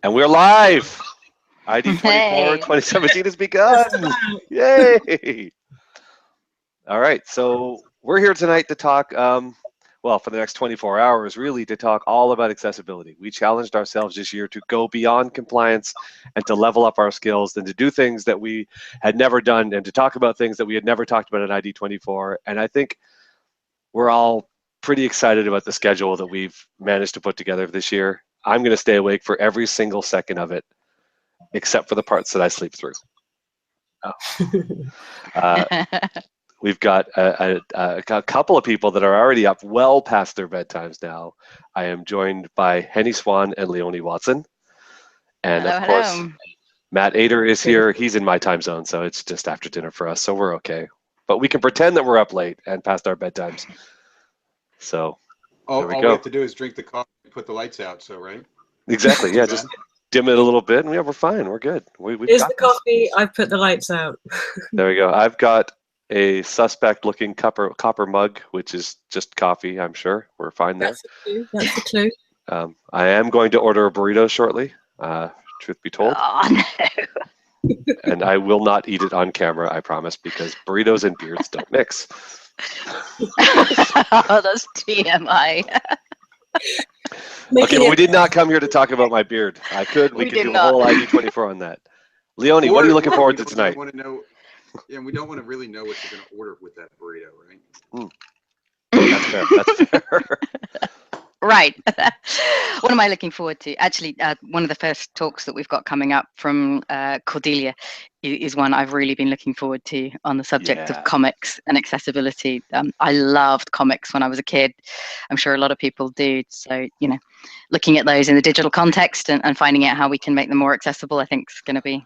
And we're live. ID24 Hey. 2017 has begun. Yay! All right, so we're here tonight to talk, well, for the next 24 hours, really, to talk all about accessibility. We challenged ourselves this year to go beyond compliance and to level up our skills and to do things that we had never done and to talk about things that we had never talked about at ID24. And I think we're all pretty excited about the schedule that we've managed to put together this year. I'm going to stay awake for every single second of it, except for the parts that I sleep through. We've got a couple of people that are already up well past their bedtimes now. I am joined by Henny Swan and Leonie Watson. And Hello, of course, hello. Matt Ader is here. He's in my time zone, so it's just after dinner for us, so we're okay. But we can pretend that we're up late and past our bedtimes. So all we have to do is drink the coffee and put the lights out, so right? Exactly, yeah, just dim it a little bit and we're fine, we're good. We've Here's got the this. coffee, I've put the lights out. There we go. I've got a suspect looking copper mug, which is just coffee, I'm sure. We're fine there. That's the clue. I am going to order a burrito shortly, truth be told. Oh, no. And I will not eat it on camera, I promise, because burritos and beards don't mix. Oh, that's TMI. Okay, well, we did not come here to talk about my beard. We could do a whole ID24 on that. Leonie, what are you looking forward to tonight? Want to know, and we don't want to really know what you're going to order with that burrito, right? That's fair. That's fair. Right. What am I looking forward to? Actually, one of the first talks that we've got coming up from Cordelia is one I've really been looking forward to on the subject of comics and accessibility. I loved comics when I was a kid. I'm sure a lot of people do. So, you know, looking at those in the digital context and finding out how we can make them more accessible, I think is going to be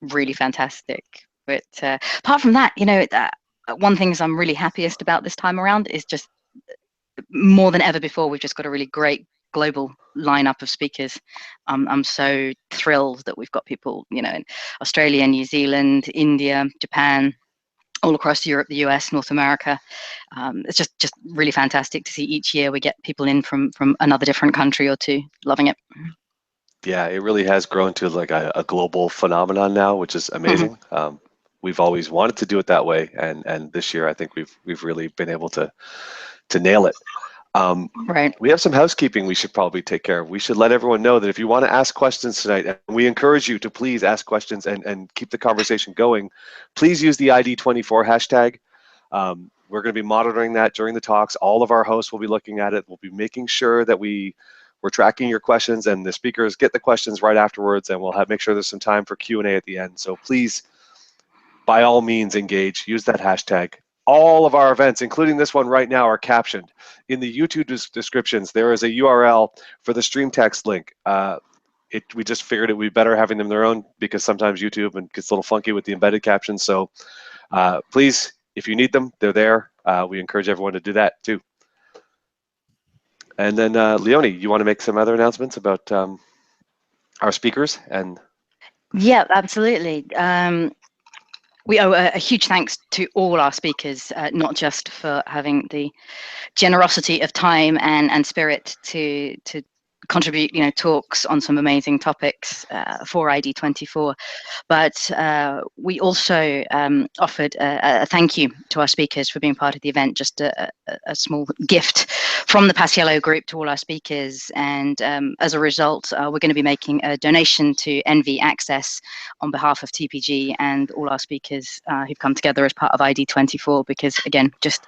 really fantastic. But apart from that, you know, one thing I'm really happiest about this time around is just more than ever before, we've just got a really great global lineup of speakers. I'm so thrilled that we've got people, you know, in Australia, New Zealand, India, Japan, all across Europe, the US, North America. It's just really fantastic to see each year we get people in from another different country or two. Loving it. Yeah, it really has grown to like a global phenomenon now, which is amazing. Mm-hmm. We've always wanted to do it that way, and this year I think we've really been able to nail it. Right. We have some housekeeping we should probably take care of. We should let everyone know that if you want to ask questions tonight, and we encourage you to please ask questions and keep the conversation going, please use the ID24 hashtag. We're going to be monitoring that during the talks. All of our hosts will be looking at it. We'll be making sure that we're tracking your questions, and the speakers get the questions right afterwards, and we'll make sure there's some time for Q&A at the end. So please, by all means, engage. Use that hashtag. All of our events, including this one right now, are captioned. In the YouTube descriptions, there is a URL for the stream text link. We just figured it would be better having them their own because sometimes YouTube gets a little funky with the embedded captions. So please, if you need them, they're there. We encourage everyone to do that too. And then Leonie, you want to make some other announcements about our speakers? Yeah, absolutely. We owe a huge thanks to all our speakers, not just for having the generosity of time and spirit to contribute, you know, talks on some amazing topics for ID24, but we also offered a thank you to our speakers for being part of the event, just a small gift from the Paciello group to all our speakers. And as a result, we're going to be making a donation to NV Access on behalf of TPG and all our speakers who've come together as part of ID24, because again, just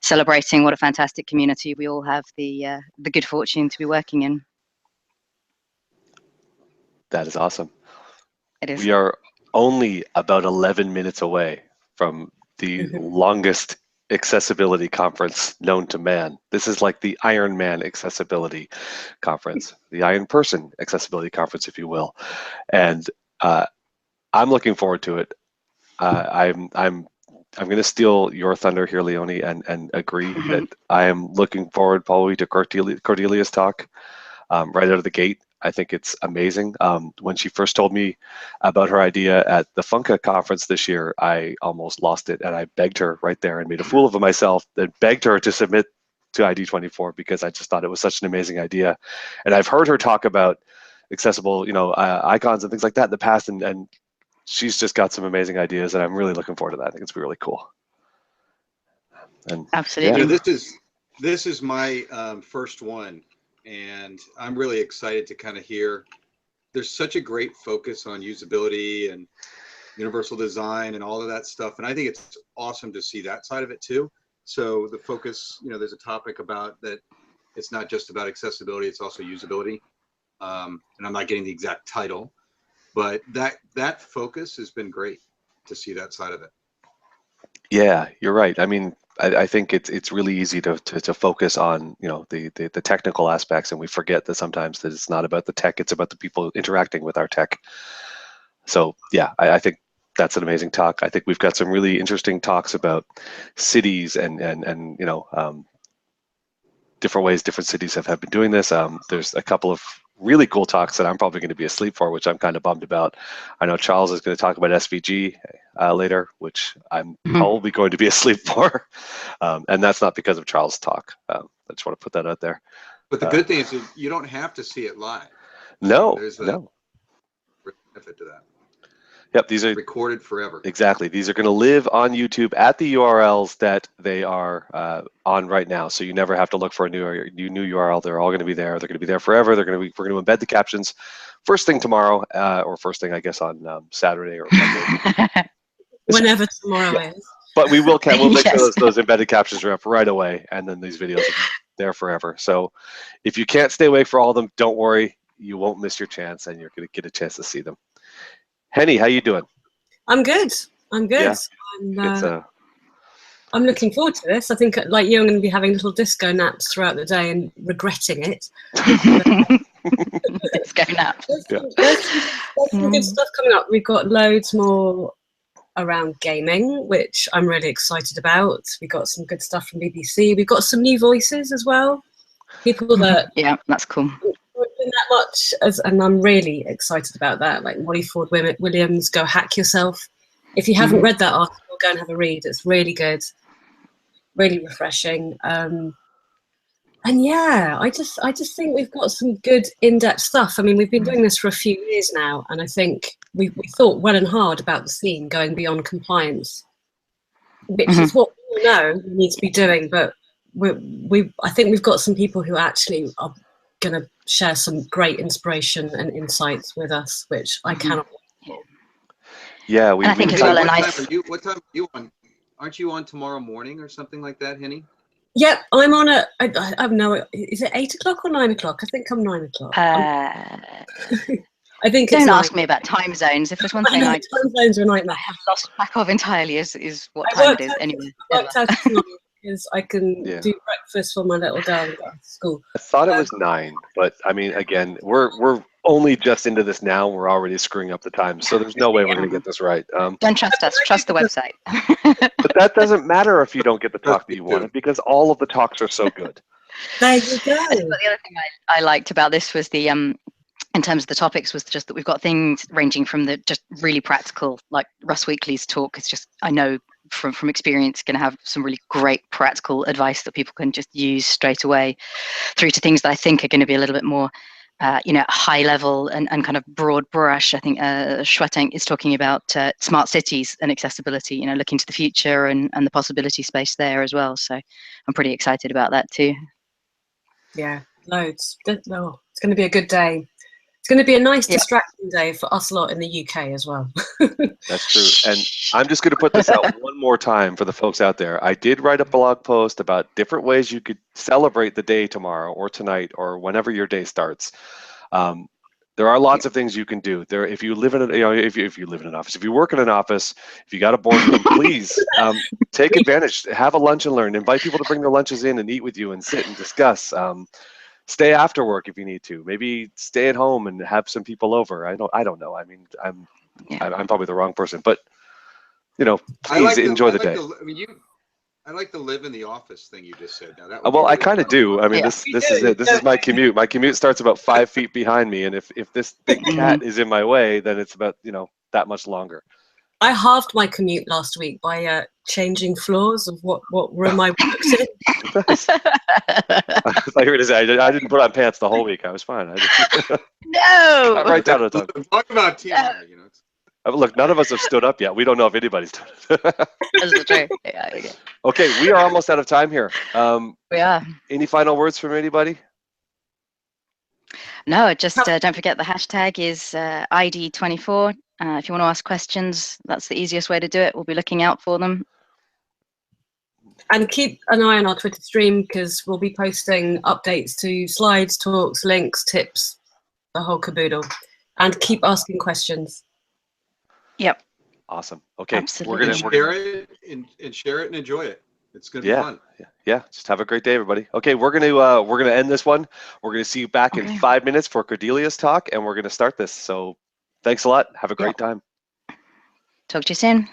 celebrating what a fantastic community we all have the good fortune to be working in. That is awesome. It is. We are only about 11 minutes away from the longest accessibility conference known to man. This is like the Iron Man accessibility conference, the Iron Person accessibility conference, if you will. And I'm looking forward to it. I'm going to steal your thunder here, Leonie, and agree that I am looking forward probably to Cordelia's talk right out of the gate. I think it's amazing. When she first told me about her idea at the Funka conference this year, I almost lost it, and I begged her right there and made a fool of myself and begged her to submit to ID24 because I just thought it was such an amazing idea. And I've heard her talk about accessible, icons and things like that in the past, and she's just got some amazing ideas, and I'm really looking forward to that. I think it's really cool. And Absolutely. yeah. This is my first one, and I'm really excited to kind of hear. There's such a great focus on usability and universal design and all of that stuff, and I think it's awesome to see that side of it too. So the focus, there's a topic about that. It's not just about accessibility; it's also usability. And I'm not getting the exact title, but that focus has been great to see that side of it. Yeah, you're right. I mean, I think it's really easy to focus on the technical aspects, and we forget that sometimes that it's not about the tech; it's about the people interacting with our tech. So yeah, I think that's an amazing talk. I think we've got some really interesting talks about cities and different ways different cities have been doing this. There's a couple of really cool talks that I'm probably going to be asleep for, which I'm kind of bummed about. I know Charles is going to talk about SVG later, which I'm probably going to be asleep for. And that's not because of Charles' talk. I just want to put that out there. But the good thing is you don't have to see it live. No, There's a no. benefit to that. Yep, these are recorded forever. Exactly. These are going to live on YouTube at the URLs that they are on right now. So you never have to look for a new URL. They're all going to be there. They're going to be there forever. We're going to embed the captions first thing tomorrow, or first thing I guess on Saturday or Monday. Whenever tomorrow is. But we'll make Yes. sure those embedded captions are up right away, and then these videos will be there forever. So if you can't stay awake for all of them, don't worry. You won't miss your chance, and you're going to get a chance to see them. Henny, how you doing? I'm good. Yeah. I'm looking forward to this. I think, like you, I'm going to be having little disco naps throughout the day and regretting it. Disco nap. There's some good stuff coming up. We've got loads more around gaming, which I'm really excited about. We've got some good stuff from BBC. We've got some new voices as well. People that yeah, that's cool. that much, and I'm really excited about that. Like Molly Ford Williams, Go Hack Yourself. If you haven't read that article, go and have a read. It's really good, really refreshing. And yeah, I just think we've got some good in-depth stuff. I mean, we've been doing this for a few years now, and I think we thought well and hard about the scene going beyond compliance, which is what we all know we need to be doing. But I think we've got some people who actually are going to share some great inspiration and insights with us, which I cannot wait for. Yeah, I think as well a nice. What time are you on? Aren't you on tomorrow morning or something like that, Henny? Yep, I'm on I have no. Is it 8 o'clock or 9 o'clock? I think I'm 9 o'clock. I think. Don't it's ask 9. me about time zones. If there's one thing time zones are a nightmare. I have lost track of entirely is what time it is. Anyway, I worked out tonight because I can do breakfast for my little girl and go to school. I thought it was 9, but I mean, again, we're only just into this now. We're already screwing up the time, so there's no way we're going to get this right. Don't trust us. Trust the website. But that doesn't matter if you don't get the talk that you wanted, because all of the talks are so good. There you go. But the other thing I liked about this was the in terms of the topics was just that we've got things ranging from the just really practical, like Russ Weekly's talk is just, I know from experience, going to have some really great practical advice that people can just use straight away, through to things that I think are going to be a little bit more high level and kind of broad brush. I think Shwetang is talking about smart cities and accessibility, looking to the future and the possibility space there as well. So I'm pretty excited about that too. Yeah, loads. It's going to be a good day. It's going to be a nice distracting day for us lot in the UK as well. That's true. And I'm just going to put this out one more time for the folks out there. I did write a blog post about different ways you could celebrate the day tomorrow or tonight or whenever your day starts. There are lots of things you can do. If you live in if you live in an office, if you work in an office, if you got a boardroom, please take advantage. Have a lunch and learn. Invite people to bring their lunches in and eat with you and sit and discuss. Stay after work if you need to. Maybe stay at home and have some people over. I don't know. I mean, I'm probably the wrong person, but please enjoy the day. I like the live in the office thing you just said. Now that well, I kind of do. I mean, this is it. This is my commute. My commute starts about 5 feet behind me, and if this big cat is in my way, then it's about that much longer. I halved my commute last week by changing floors of what room I worked in. Nice. I thought you were gonna say I didn't put on pants the whole week. I was fine. I just No. got right down to the time. Talk about TMI, you know. Look, none of us have stood up yet. We don't know if anybody's done it. That's true. Yeah, okay. Okay, we are almost out of time here. We are. Any final words from anybody? No, just don't forget the hashtag is ID24. If you want to ask questions, that's the easiest way to do it. We'll be looking out for them. And keep an eye on our Twitter stream because we'll be posting updates to slides, talks, links, tips, the whole caboodle. And keep asking questions. Yep. Awesome. Okay, Absolutely. And share it and share it and enjoy it. It's gonna be fun. Yeah. Just have a great day, everybody. Okay, we're gonna end this one. We're gonna see you back in 5 minutes for Cordelia's talk, and we're gonna start this. So, thanks a lot. Have a great time. Talk to you soon.